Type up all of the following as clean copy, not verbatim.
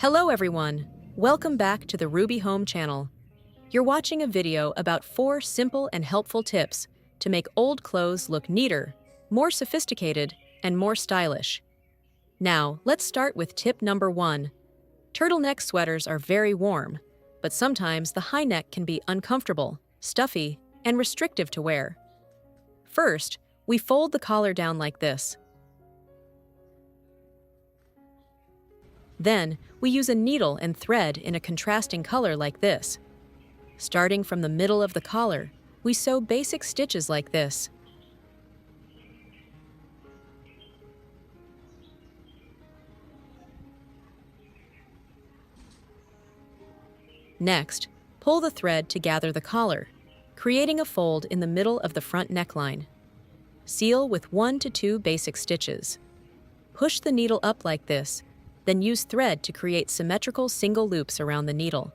Hello everyone! Welcome back to the Ruby Home channel. You're watching a video about 4 simple and helpful tips to make old clothes look neater, more sophisticated, and more stylish. Now, let's start with tip number 1. Turtleneck sweaters are very warm, but sometimes the high neck can be uncomfortable, stuffy, and restrictive to wear. First, we fold the collar down like this. Then, we use a needle and thread in a contrasting color like this. Starting from the middle of the collar, we sew basic stitches like this. Next, pull the thread to gather the collar, creating a fold in the middle of the front neckline. Seal with 1 to 2 basic stitches. Push the needle up like this, then use thread to create symmetrical single loops around the needle.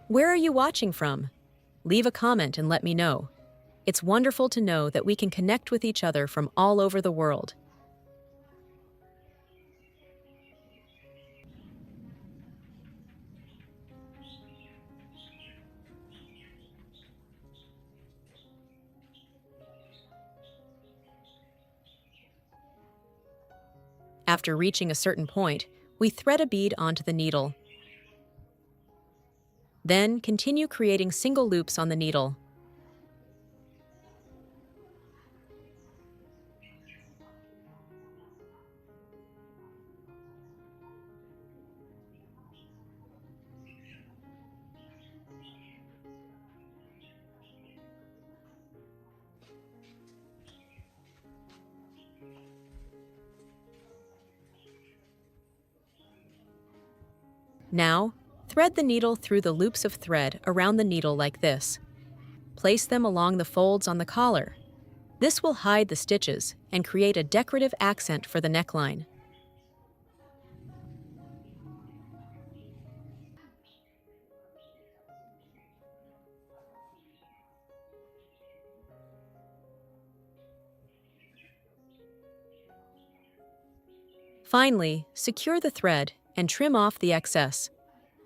Where are you watching from? Leave a comment and let me know. It's wonderful to know that we can connect with each other from all over the world. After reaching a certain point, we thread a bead onto the needle. Then continue creating single loops on the needle. Now, thread the needle through the loops of thread around the needle like this. Place them along the folds on the collar. This will hide the stitches and create a decorative accent for the neckline. Finally, secure the thread and trim off the excess.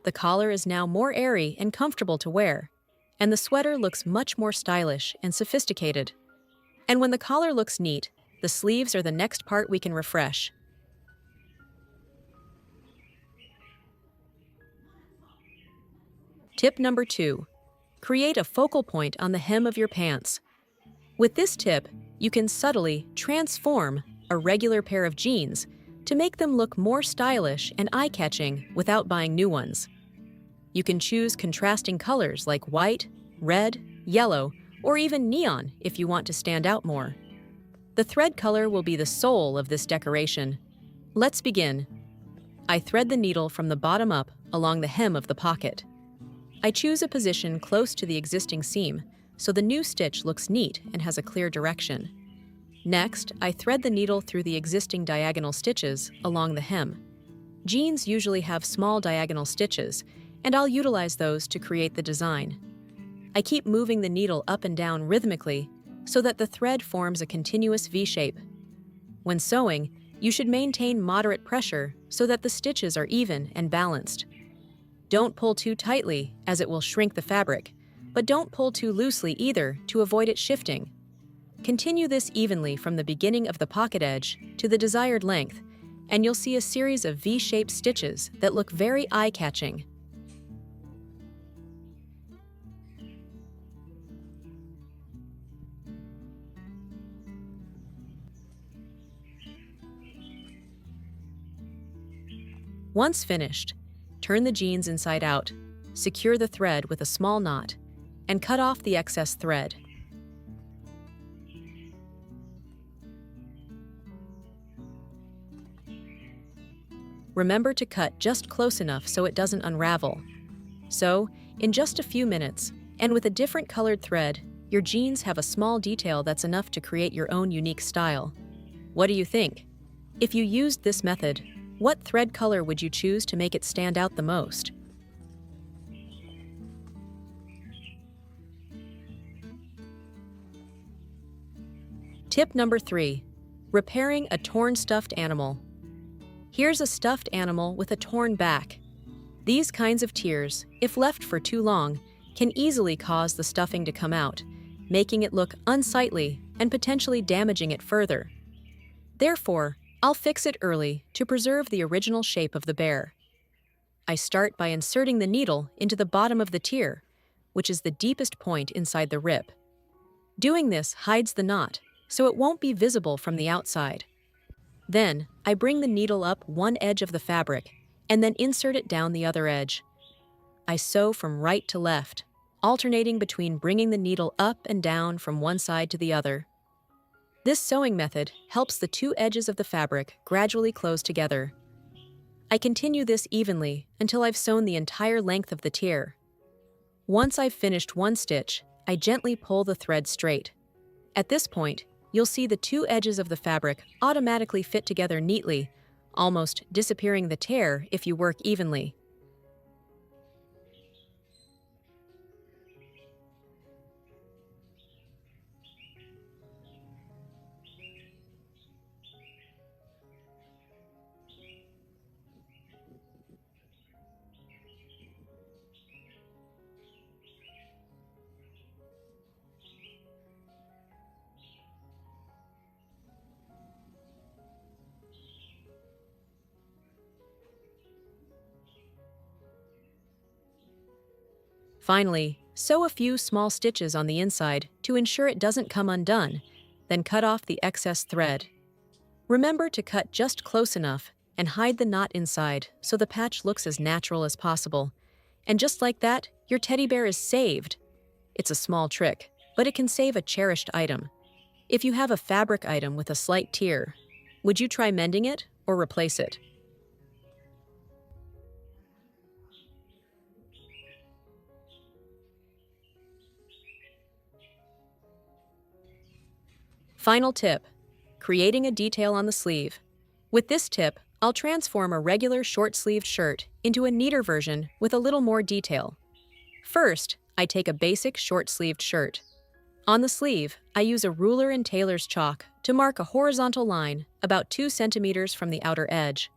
The collar is now more airy and comfortable to wear, and the sweater looks much more stylish and sophisticated. And when the collar looks neat, the sleeves are the next part we can refresh. Tip number 2. Create a focal point on the hem of your pants. With this tip, you can subtly transform a regular pair of jeans to make them look more stylish and eye-catching without buying new ones. You can choose contrasting colors like white, red, yellow, or even neon if you want to stand out more. The thread color will be the soul of this decoration. Let's begin. I thread the needle from the bottom up along the hem of the pocket. I choose a position close to the existing seam so the new stitch looks neat and has a clear direction. Next, I thread the needle through the existing diagonal stitches along the hem. Jeans usually have small diagonal stitches, and I'll utilize those to create the design. I keep moving the needle up and down rhythmically so that the thread forms a continuous V shape. When sewing, you should maintain moderate pressure so that the stitches are even and balanced. Don't pull too tightly, as it will shrink the fabric, but don't pull too loosely either to avoid it shifting. Continue this evenly from the beginning of the pocket edge to the desired length, and you'll see a series of V-shaped stitches that look very eye-catching. Once finished, turn the jeans inside out, secure the thread with a small knot, and cut off the excess thread. Remember to cut just close enough so it doesn't unravel. So, in just a few minutes, and with a different colored thread, your jeans have a small detail that's enough to create your own unique style. What do you think? If you used this method, what thread color would you choose to make it stand out the most? Tip number 3. Repairing a torn stuffed animal. Here's a stuffed animal with a torn back. These kinds of tears, if left for too long, can easily cause the stuffing to come out, making it look unsightly and potentially damaging it further. Therefore, I'll fix it early to preserve the original shape of the bear. I start by inserting the needle into the bottom of the tear, which is the deepest point inside the rib. Doing this hides the knot, so it won't be visible from the outside. Then, I bring the needle up one edge of the fabric and then insert it down the other edge. I sew from right to left, alternating between bringing the needle up and down from one side to the other. This sewing method helps the two edges of the fabric gradually close together. I continue this evenly until I've sewn the entire length of the tear. Once I've finished one stitch, I gently pull the thread straight. At this point, you'll see the two edges of the fabric automatically fit together neatly, almost disappearing the tear if you work evenly. Finally, sew a few small stitches on the inside to ensure it doesn't come undone, then cut off the excess thread. Remember to cut just close enough and hide the knot inside so the patch looks as natural as possible. And just like that, your teddy bear is saved. It's a small trick, but it can save a cherished item. If you have a fabric item with a slight tear, would you try mending it or replace it? Final tip: creating a detail on the sleeve. With this tip, I'll transform a regular short-sleeved shirt into a neater version with a little more detail. First, I take a basic short-sleeved shirt. On the sleeve, I use a ruler and tailor's chalk to mark a horizontal line about 2 centimeters from the outer edge.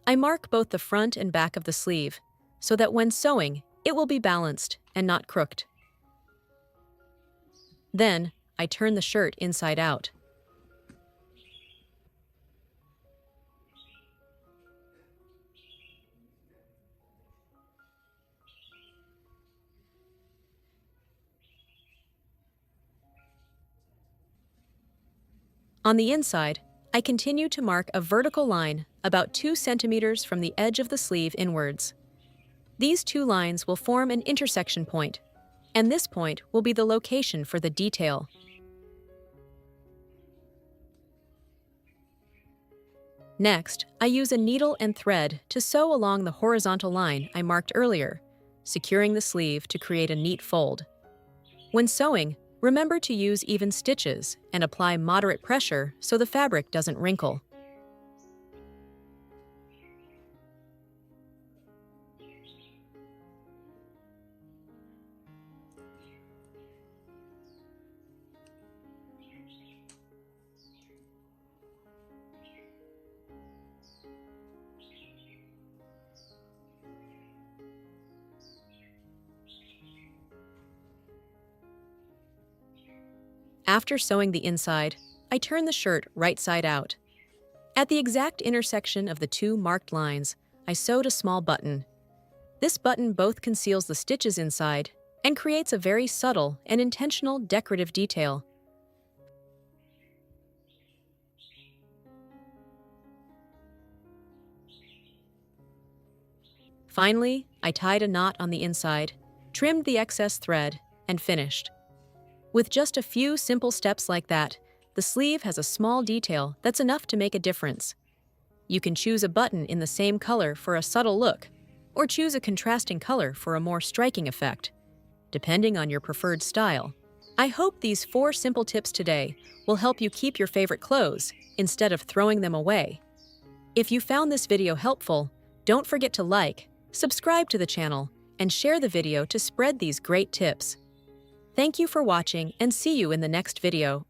I mark both the front and back of the sleeve so that when sewing, it will be balanced and not crooked. Then, I turn the shirt inside out. On the inside, I continue to mark a vertical line about 2 centimeters from the edge of the sleeve inwards. These two lines will form an intersection point, and this point will be the location for the detail. Next, I use a needle and thread to sew along the horizontal line I marked earlier, securing the sleeve to create a neat fold. When sewing, remember to use even stitches and apply moderate pressure so the fabric doesn't wrinkle. After sewing the inside, I turn the shirt right side out. At the exact intersection of the two marked lines, I sewed a small button. This button both conceals the stitches inside and creates a very subtle and intentional decorative detail. Finally, I tied a knot on the inside, trimmed the excess thread, and finished. With just a few simple steps like that, the sleeve has a small detail that's enough to make a difference. You can choose a button in the same color for a subtle look, or choose a contrasting color for a more striking effect, depending on your preferred style. I hope these 4 simple tips today will help you keep your favorite clothes instead of throwing them away. If you found this video helpful, don't forget to like, subscribe to the channel, and share the video to spread these great tips. Thank you for watching and see you in the next video.